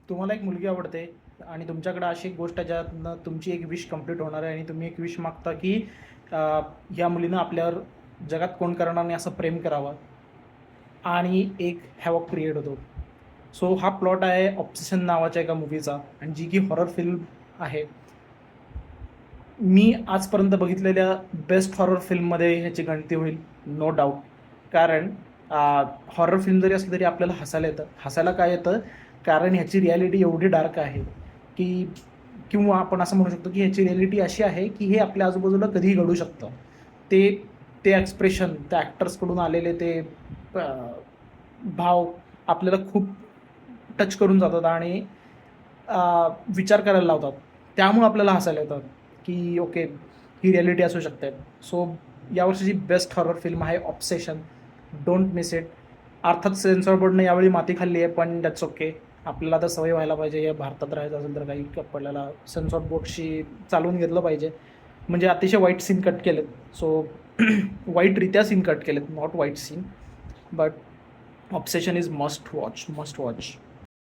तुम्हाला एक मुलगी आवडते आणि तुमच्याकडे अशी एक गोष्ट आहे ज्यातनं तुमची एक विश कंप्लीट होणार आहे आणि तुम्ही एक विश मागता की या मुलीनं आपल्यावर जगात कोण करणार नाही असं प्रेम करावं आणि एक हॅवॉक क्रिएट होतो. सो हा प्लॉट आहे ऑब्सेशन नावाच्या एका मूवीचा आणि जी की हॉरर फिल्म आहे. मी आजपर्यंत बघितलेल्या बेस्ट हॉरर फिल्ममध्ये ह्याची गणती होईल, नो डाऊट. कारण हॉरर फिल्म जरी असली तरी आपल्याला हसायला येतं. हसायला काय येतं? कारण ह्याची रिॲलिटी एवढी डार्क आहे की किंवा आपण असं म्हणू शकतो की ह्याची रिॲलिटी अशी आहे की हे आपल्या आजूबाजूला कधीही घडू शकतं. ते ते एक्सप्रेशन त्या ॲक्टर्सकडून आलेले ते भाव आपल्याला खूप टच करून जातात आणि विचार करायला लावतात. त्यामुळं आपल्याला हसायला येतं की ओके, ही रिॲलिटी असू शकते. सो यावर्षीची बेस्ट हॉरर फिल्म आहे ऑब्सेशन. Don't miss it. अर्थात सेन्सॉर बोर्डनं यावेळी माती खाल्ली आहे, पण दॅट्स ओके. आपल्याला तर सवय व्हायला पाहिजे. या भारतात राहायचं असेल तर काही आपल्याला सेन्सॉर बोर्डशी चालवून घेतलं पाहिजे. म्हणजे अतिशय वाईट सीन कट केलेत. सो वाईटरित्या सीन कट केलेत, नॉट वाईट scene. But obsession is must watch, must watch.